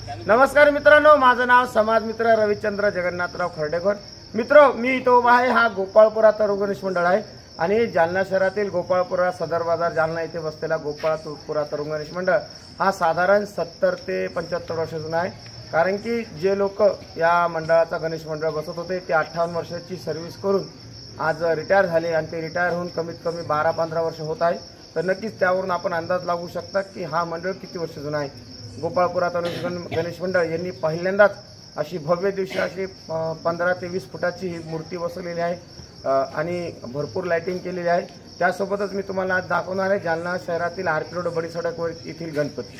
नमस्कार मित्रांनो, माझं नाव समाज मित्र रविचंद्र जगन्नाथराव खर्डेकर। मित्र, मी इथं उभा आहे। हा गोपाळपुरा तरुण गणेश मंडळ आहे आणि जालना शहरातील गोपाळपुरा सदर बाजार जालना येथे बसलेला गोपाळपुरा तरुण गणेश मंडळ हा साधारण 70 ते 75 वर्ष जुना आहे। कारण की जे लोक या मंडळाचा गणेश मंडळ बसत होते ते 58 वर्षाची सर्व्हिस करून आज रिटायर झाले आणि ते रिटायर होऊन कमीत कमी 12-15 वर्ष होत आहे। तर नक्कीच त्यावरून आपण अंदाज लावू शकता की हा मंडळ किती वर्ष जुना आहे। गोपाळपुरा तरुण गणेश मंडळ यांनी पहिल्यांदाच अशी भव्य दिवशी अशी 15 ते 20 फुटाची ही मूर्ती बसवलेली आहे आणि भरपूर लाइटिंग केलेली आहे। त्यासोबतच मी तुम्हाला आज दाखवणार आहे जालना शहरातील आरपी रोड बडी सडकवर येथील गणपती।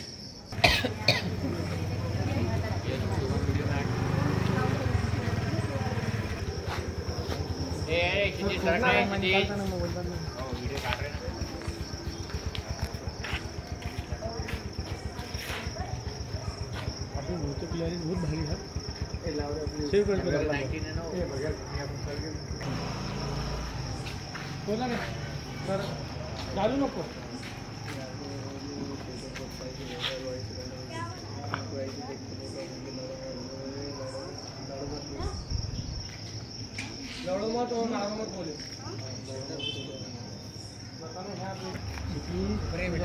बहुत भारी है बोला ना सर, चालू नको लड़ो मत और नारो मत बोले।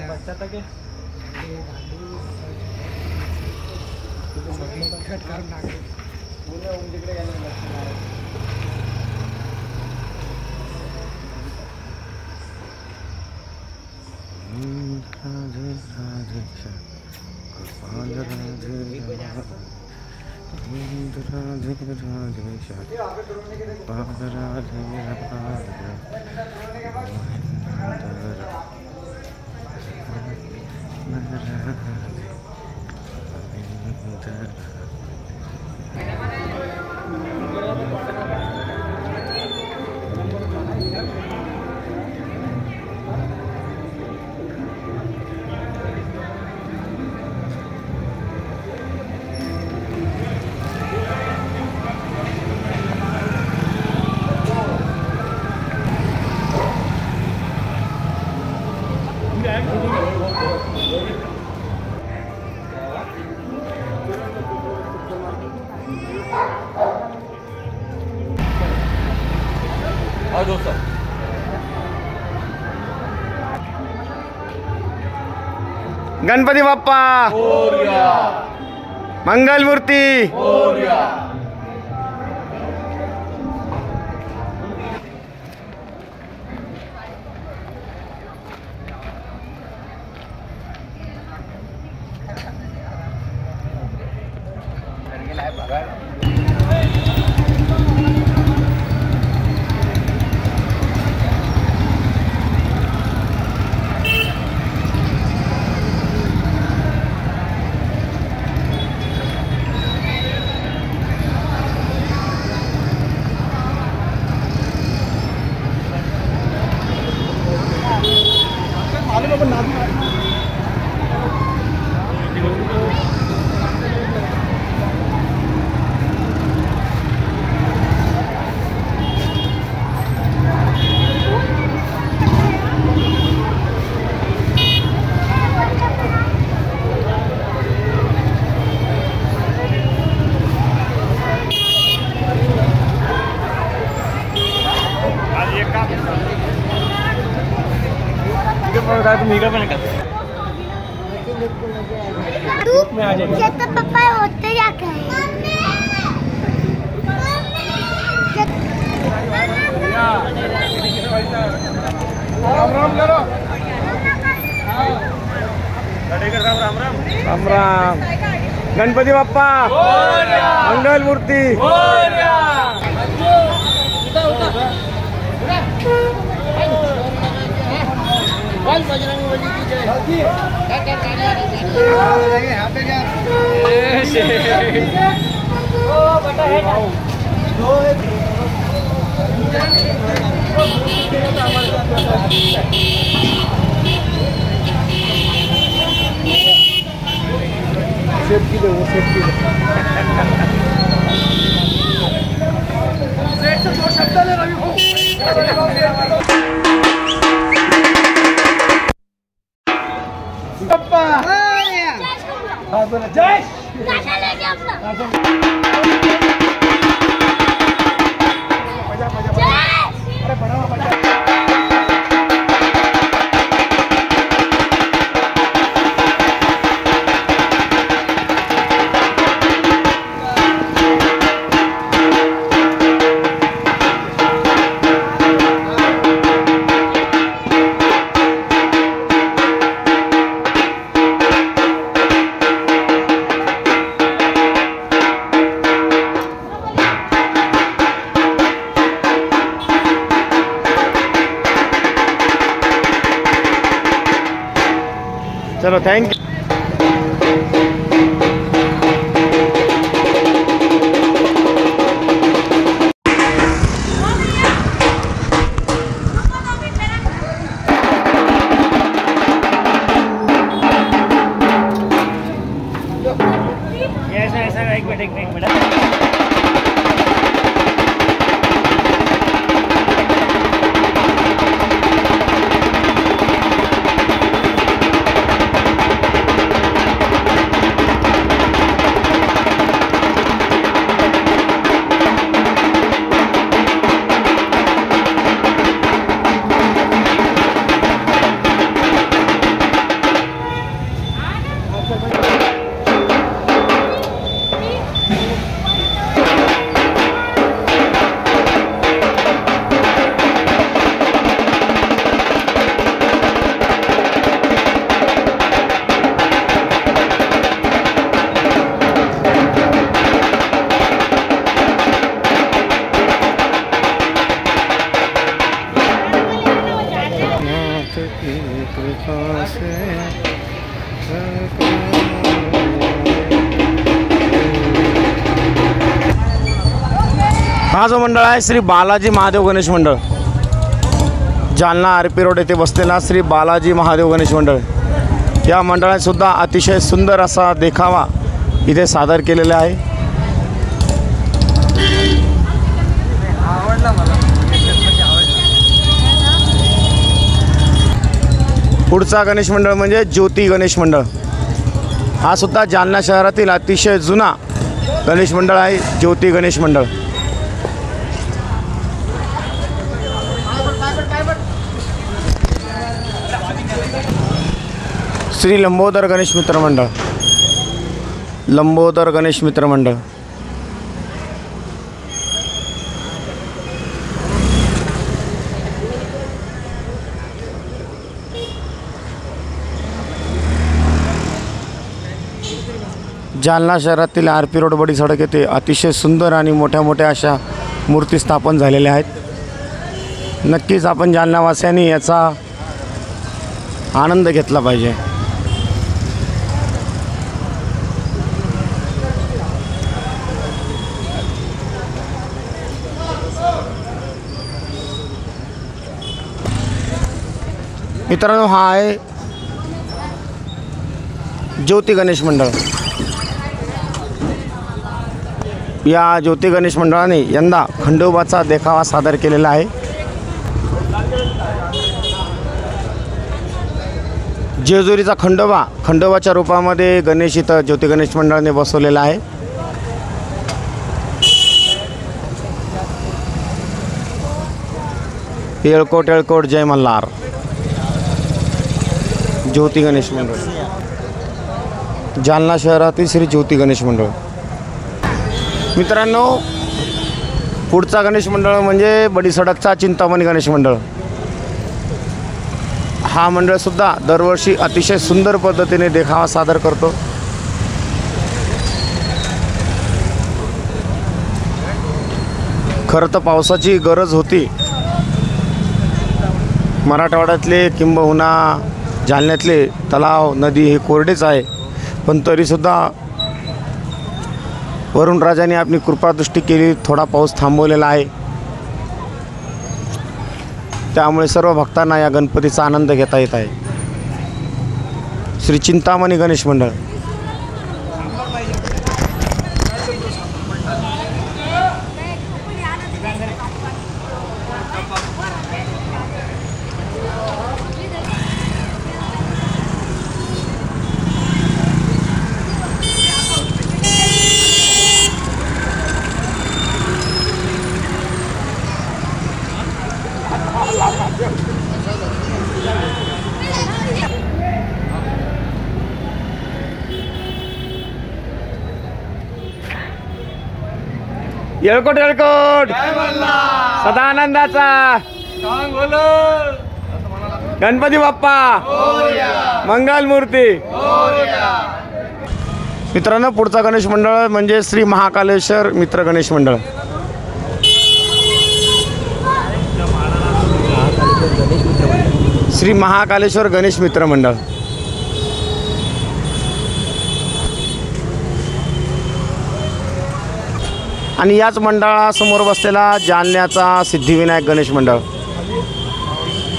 बच्चा तक गणपती बाप्पा मोरया, मंगल मूर्ती मोरया। तो पापा होते जाके राम राम। गणपती बाप्पा मंगल मूर्ती सेफ्टी दे वो सेफ्टी दो शब्द ले रवि बाप्पा जय गाना लेके अपना चलो थैंक यू। ऐसा एक मिनट हा जो मंडळ आहे श्री बालाजी महादेव गणेश मंडळ, जालना RP रोड येथे बसलेला श्री बालाजी महादेव गणेश मंडळ, या मंडळात सुद्धा अतिशय सुंदर असा देखावा इथे सादर केलेला आहे। पुढचा गणेश मंडळ म्हणजे ज्योती गणेश मंडळ, हा सुद्धा जालना शहरातील अतिशय जुना गणेश मंडळ आहे। ज्योती गणेश मंडळ श्री लंबोदर गणेश मित्र मंडळ, लंबोदर गणेश मित्र मंडळ, जालना शहरातील RP रोड बडी सडक येथे अतिशय सुंदर आणि मोठ्या मोठ्या अशा मूर्ती स्थापन झालेल्या आहेत। नक्कीच आपण जालनावासियांनी याचा आनंद घेतला पाहिजे। मित्रांनो, हा आहे ज्योती गणेश मंडळ। या ज्योती गणेश मंडळाने यंदा खंडोबाचा देखावा सादर केलेला आहे। जेजुरीचा खंडोबाच्या रूपामध्ये गणेश इथं ज्योती गणेश मंडळाने बसवलेला आहे। येळकोट येळकोट जय मल्हार, ज्योती गणेश मंडळ, जालना शहरातील श्री ज्योती गणेश मंडळ। मित्रांनो, पुढचा गणेश मंडळ म्हणजे बडी सडकचा चिंतामणी गणेश मंडळ। हा मंडळसुद्धा दरवर्षी अतिशय सुंदर पद्धतीने देखावा सादर करतो। खरं तर पावसाची गरज होती। मराठवाड्यातले किंबहुना जालन्यातले तलाव नदी हे कोरडेच आहे, पण तरीसुद्धा वरुणराजाने आपली कृपादृष्टी केली, थोडा पाऊस थांबवलेला आहे। त्यामुळे सर्व भक्तांना या गणपतीचा आनंद घेता येत आहे। श्री चिंतामणी गणेश मंडळ। येळकोट येळकोट सदा आनंदाचा गणपती बाप्पा मंगल मूर्ती. मित्रांनो, पुढचा गणेश मंडळ म्हणजे श्री महाकालेश्वर मित्र गणेश मंडळ. श्री महाकालेश्वर गणेश मित्र मंडळ. आणि याच मंडळासमोर बसलेला जालन्याचा सिद्धिविनायक गणेश मंडळ.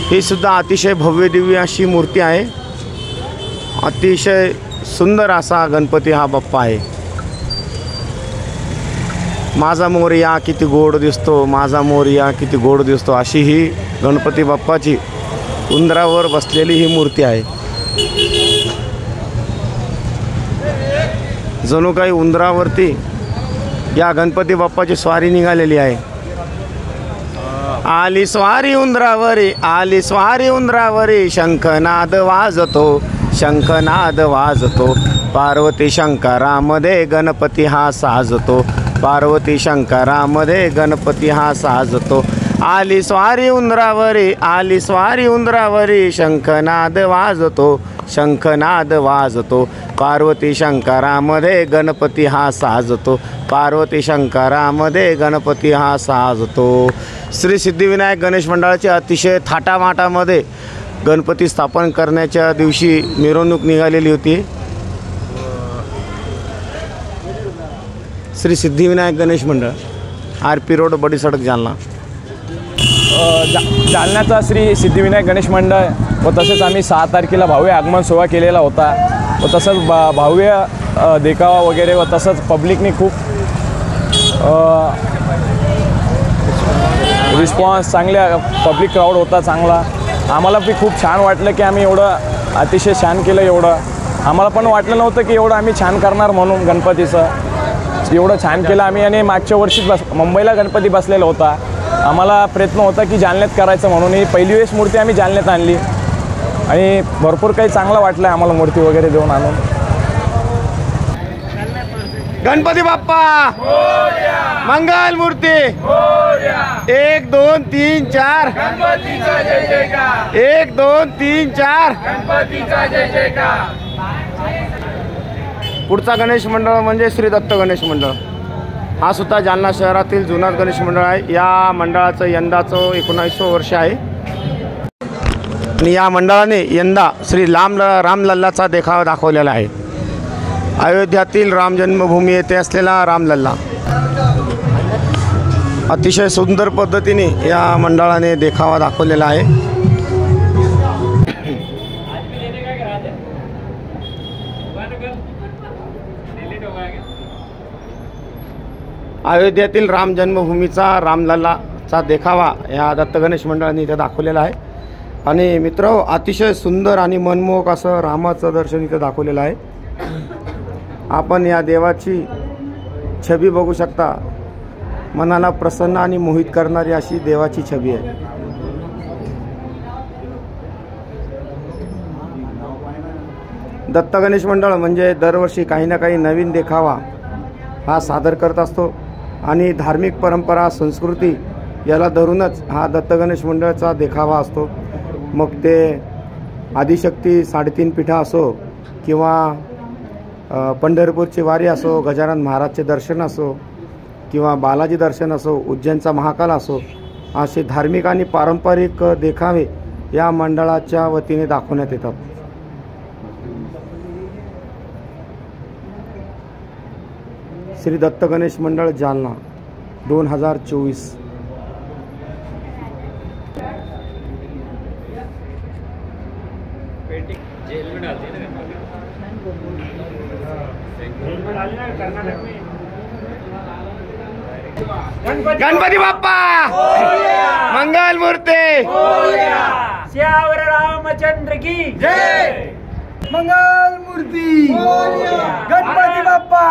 ही सुद्धा अतिशय भव्य दिव्य अशी मूर्ती आहे. अतिशय सुंदर असा गणपती हा बाप्पा आहे. माझा मोरया किती गोड दिसतो, माझा मोरया किती गोड दिसतो, अशी ही गणपती बाप्पाची उंदरावर बसलेली ही मूर्ती आहे. जणू काही उंदरावरती या गणपती बाप्पाची स्वारी निघालेली आहे. आली स्वारी उंदरावरी, आली स्वारी उंदरावरी, शंखनाद वाजतो, शंखनाद वाजतो. पार्वती शंकरामध्ये गणपती हा साजतो, पार्वती शंकरामध्ये गणपती हा साजतो. आली स्वारी उंदरावरी, आली स्वारी उंदरावरी, शंखनाद वाजतो, शंखनाद वाजतो. पार्वती शंकरामध्ये गणपती हा साजतो, पार्वती शंकरामध्ये गणपती हा साजतो. श्री सिद्धिविनायक गणेश मंडळाची अतिशय थाटामाटामध्ये गणपती स्थापन करण्याच्या दिवशी मिरवणूक निघालेली होती. श्री सिद्धिविनायक गणेश मंडळ, RP रोड, बडी सडक, जालना. जालन्याचा श्री सिद्धिविनायक गणेश मंडळ व तसेच आम्ही 6 तारखेला भव्य आगमन सोहळा केलेला होता व तसंच भव्य देखावा वगैरे व तसंच पब्लिकने खूप रिस्पॉन्स, चांगल्या पब्लिक क्राऊड होता चांगला. आम्हाला बी खूप छान वाटलं की आम्ही एवढं अतिशय छान केलं. एवढं आम्हाला पण वाटलं नव्हतं की एवढं आम्ही छान करणार म्हणून गणपतीचं. एवढं छान केलं आम्ही. आणि मागच्या वर्षी मुंबईला गणपती बसलेला होता. आम्हाला प्रयत्न होता की जालन्यात करायचं म्हणून ही पहिली वेळेस मूर्ती आम्ही जालन्यात आणली आणि भरपूर काही चांगलं वाटलं आम्हाला मूर्ती वगैरे देऊन आणून. गणपती बाप्पा मंगल मूर्ती. 1 2 3 4 गणपतीचा जय जयकार, 1 2 3 4. गणपतीचा जय जयकार. पुढचा गणेश मंडळ म्हणजे श्री दत्त गणेश मंडळ. हा सुद्धा जालना शहरातील जुना गणेश मंडळ आहे. या मंडळाचं यंदाचं 19वं वर्ष आहे आणि या मंडळाने यंदा श्री रामलल्लाचा देखावा दाखवलेला आहे. अयोध्यातील राम जन्मभूमी येथे असलेला रामलल्ला अतिशय सुंदर पद्धतीने या मंडळाने देखावा दाखवलेला आहे. अयोध्यातील राम जन्मभूमीचा रामलल्लाचा देखावा या दत्त गणेश मंडळाने इथे दाखवलेला आहे. आणि मित्र, अतिशय सुंदर आणि मनमोहक असं रामाचं दर्शन इथे दाखवलेलं आहे. आपण या देवाची छबी बघू शकता. मनाला प्रसन्न आणि मोहित करणारी अशी देवाची छबी आहे. दत्त गणेश मंडळ म्हणजे दरवर्षी काही ना काही नवीन देखावा हा सादर करत असतो आणि धार्मिक परंपरा, संस्कृती याला धरूनच हा दत्त गणेश मंडळाचा देखावा असतो. मग ते आदिशक्ती 3.5 पीठा असो किंवा पंढरपूरची वारी असो, गजानन महाराजचे दर्शन असो किंवा बालाजी दर्शन असो, उज्जैनचा महाकाल असो, असे धार्मिक आणि पारंपरिक देखावे या मंडळाच्या वतीने दाखवण्यात येतात. श्री दत्त गणेश मंडळ जालना 2024. गणपती बाप्पा मंगल मूर्ती. श्यावर रामचंद्र की जय. मंगल मूर्ती. गणपती बाप्पा.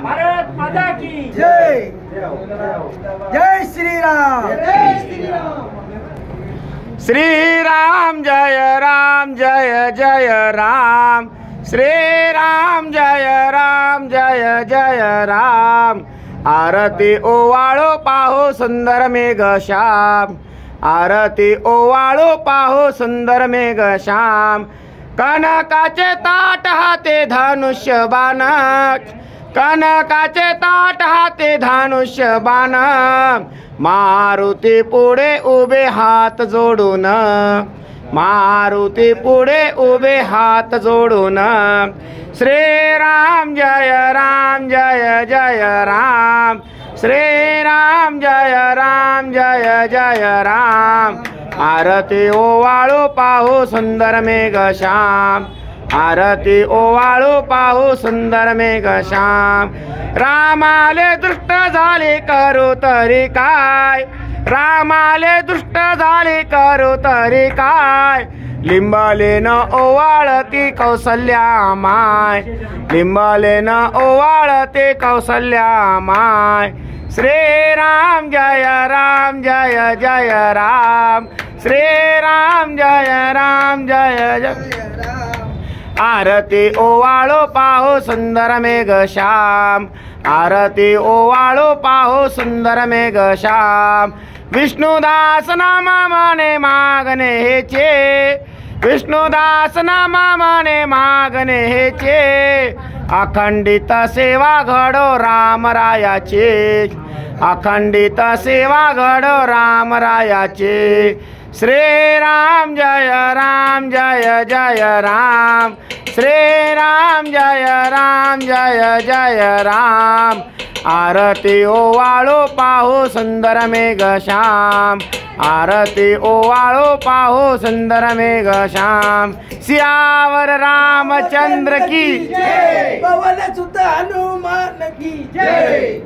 भारत माता की जय. जय श्रीराम. श्रीराम जय राम जय जय राम. श्रीराम जय राम जय जय राम. हर आरती ओवाळो पाहो सुंदर मेघ श्याम, आरती ओवाळो पाहो सुंदर मेघ श्याम, कनकाचे ताट हाते धनुष्य बाण, कनकाचे ताट हाते धनुष्य बाण, मारुती पुढे उभे हात जोडून, मारुती पुढे उभे हात जोडून, श्रीराम जय राम जय जय राम, श्रीराम जय राम जय जय राम, आरती ओवाळो पाहो सुंदर मेघ श्याम, आरती ओवाळो पाहो सुंदर मेघ श्याम, रामाले दृष्ट झाले करू तरी काय, रामाले दृष्ट झाले करू तरी काय, लिंबालेन ओवाळती कौसल्या माय, लिंबालेन ओवाळते कौसल्या माय, श्रीराम जय राम जय जय राम, श्रीराम जय राम जय जय, आरती ओवाळो पाहो सुंदर मेघ श्याम, आरती ओवाळो पाहो सुंदर मेघ श्याम, विष्णुदास नामा मने मागणे हेचे, विष्णुदास नामा मने मागणे हेचे, अखंडित सेवा घडो रामरायाचे, अखंडित सेवा घडो रामरायाचे, श्रीराम जय राम जय जय राम, श्रीराम जय राम जय जय राम, आरती ओवाळो पाहो सुंदर मेघ श्याम, आरती ओवाळो पाहो सुंदर मेघ श्याम, सियावर रामचंद्र की जय, पवन सुत हनुमान की जय।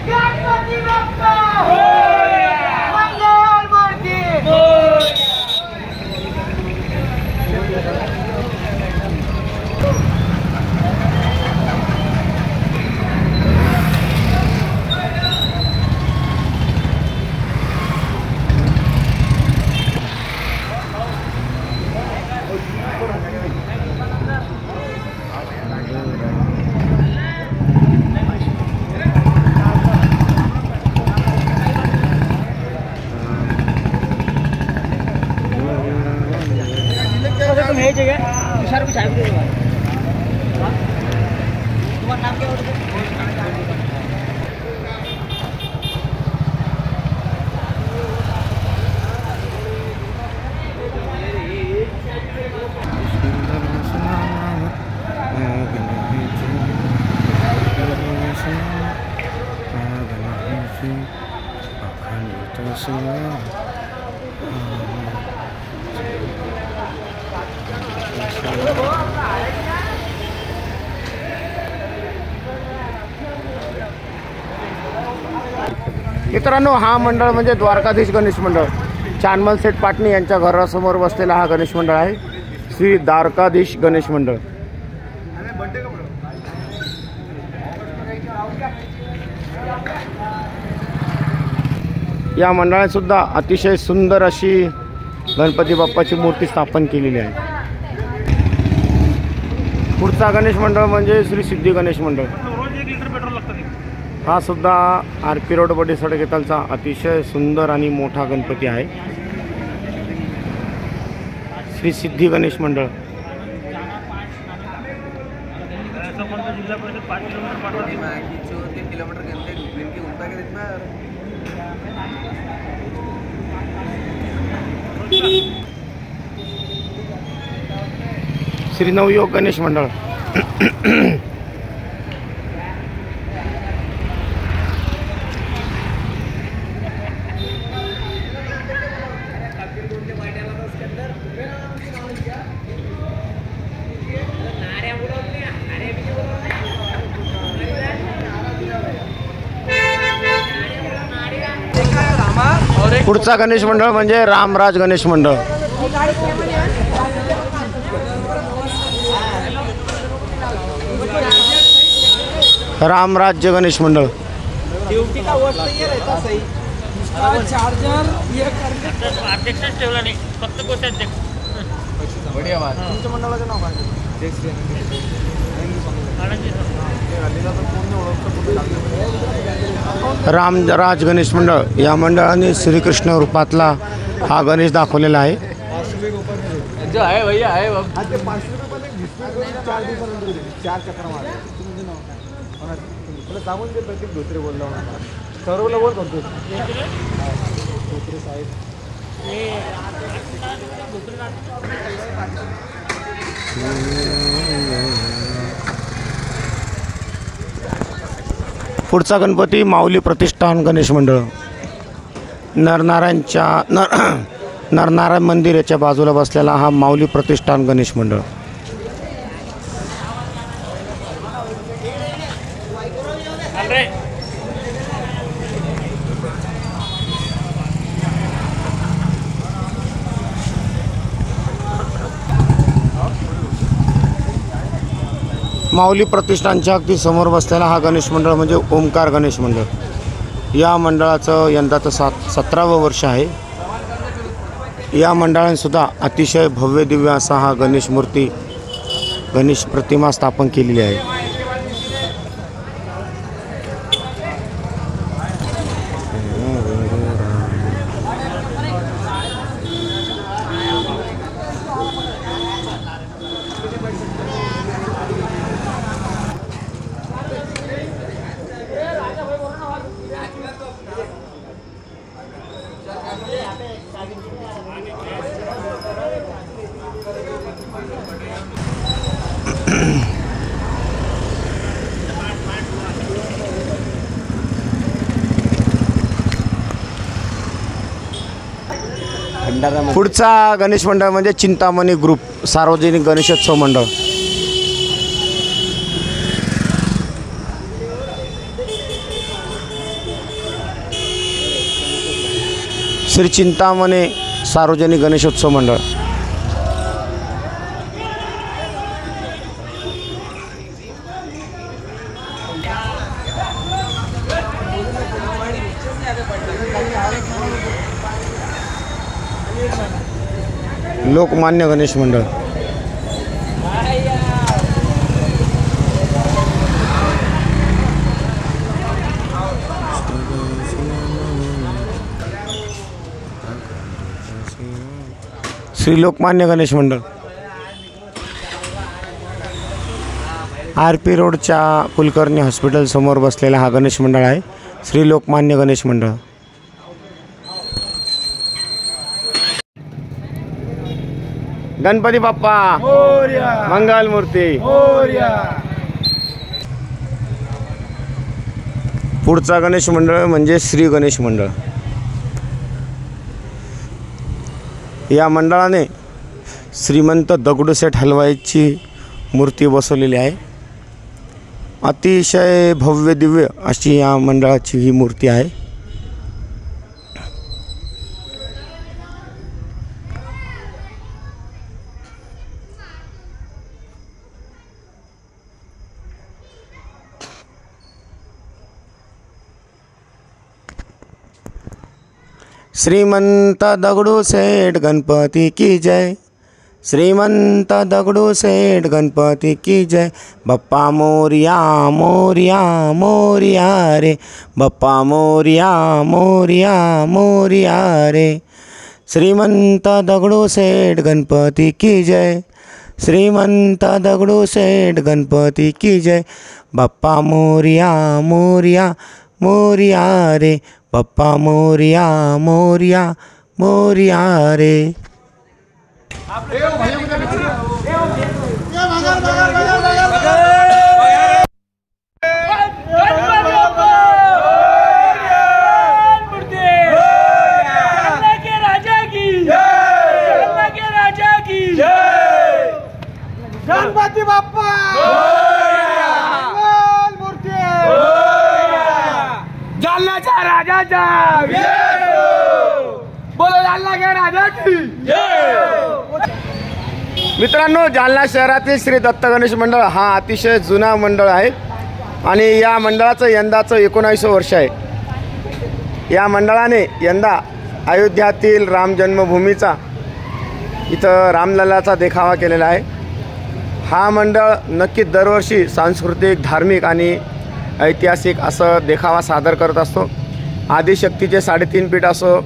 गणपती बाप्पा मंगल मूर्ती मित्रांनो, हा मंडळ म्हणजे द्वारकाधीश गणेश मंडळ, चानमल सेठ पाटणी यांच्या घरासमोर बसलेला हा गणेश मंडळ आहे, श्री द्वारकाधीश गणेश मंडळ। या मंडळात सुद्धा अतिशय सुंदर अशी गणपती बाप्पाची मूर्ती स्थापन केलेली आहे। पुढचा गणेश मंडळ म्हणजे श्री सिद्धी गणेश मंडळ। हा सुद्धा आरपी रोड बडी सडक येथलचा अतिशय सुंदर आणि मोठा गणपती आहे, श्री सिद्धी गणेश मंडळ। श्री नवयोग गणेश मंडळ। पुढचा गणेश मंडळ म्हणजे रामराज गणेश मंडळ. रामराज्य गणेश मंडळ. रामराज गणेश मंडळ या मंडळाने श्रीकृष्ण रूपातला हा गणेश दाखवलेला आहे. पुढचा गणपती माऊली प्रतिष्ठान गणेश मंडळ. नरनारायण मंदिर याच्या बाजूला बसलेला हा माऊली प्रतिष्ठान गणेश मंडळ. माऊली प्रतिष्ठानच्या अगदी समोर बसलेला हा गणेश मंडळ म्हणजे ओमकार गणेश मंडळ. या मंडळाचं यंदाचं 17वं वर्ष आहे. या मंडळाने सुद्धा अतिशय भव्य दिव्य असा हा गणेश प्रतिमा स्थापन केलेली आहे. पुढचा गणेश मंडळ म्हणजे चिंतामणी ग्रुप सार्वजनिक गणेशोत्सव मंडळ. श्री चिंतामणी सार्वजनिक गणेशोत्सव मंडळ. लोकमान्य गणेश मंडळ. श्री लोकमान्य गणेश मंडळ. RP रोडच्या कुलकर्णी हॉस्पिटल समोर बसलेला हा गणेश मंडळ आहे श्री लोकमान्य गणेश मंडळ. गणपती बाप्पा मोरया मंगल मूर्ती. मोरया. पुढचा गणेश मंडळ म्हणजे श्री गणेश मंडळ. या मंडळाने श्रीमंत दगडूशेठ हलवाईची मूर्ती बसवलेली आहे. अतिशय भव्य दिव्य अशी या मंडळाची ही मूर्ती आहे. श्रीमंत दगडूशेठ गणपती की जय. श्रीमंत दगडूशेठ गणपती की जय. बाप्पा मोरया मोरया मोरया रे. बाप्पा मोरया मोरया मोरया रे. श्रीमंत दगडूशेठ गणपती की जय. श्रीमंत दगडूशेठ गणपती की जय. बाप्पा मोरया मोरया मोरया रे. बाप्पा मोरया मोरया मोरया रे. गणपती बाप्पा मूर्ती जालन्याच्या राजाचा बोलो जालना के राजा की मित्रांनो, जालना शहरातील श्री दत्त गणेश मंडळ हा अतिशय जुना मंडळ आहे आणि या मंडळाचं यंदाचं 19 वर्ष आहे. या मंडळाने यंदा अयोध्यातील राम जन्मभूमीचा इथं रामलल्लाचा देखावा केलेला आहे. हा मंडळ नक्कीच दरवर्षी सांस्कृतिक, धार्मिक आणि ऐतिहासिक असं देखावा सादर करत असतो. आदिशक्तीचे 3.5 पीठ असो,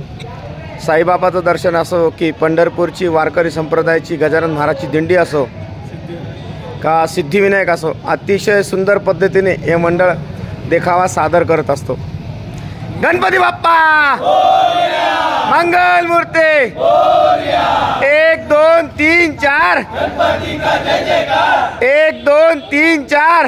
साईबाबाचं दर्शन असो, की पंढरपूरची वारकरी संप्रदायाची गजानन महाराजची दिंडी असो का सिद्धिविनायक असो, अतिशय सुंदर पद्धतीने हे मंडळ देखावा सादर करत असतो. गणपती बाप्पा मंगल मूर्ती 1 2 3 4 1 2 3 4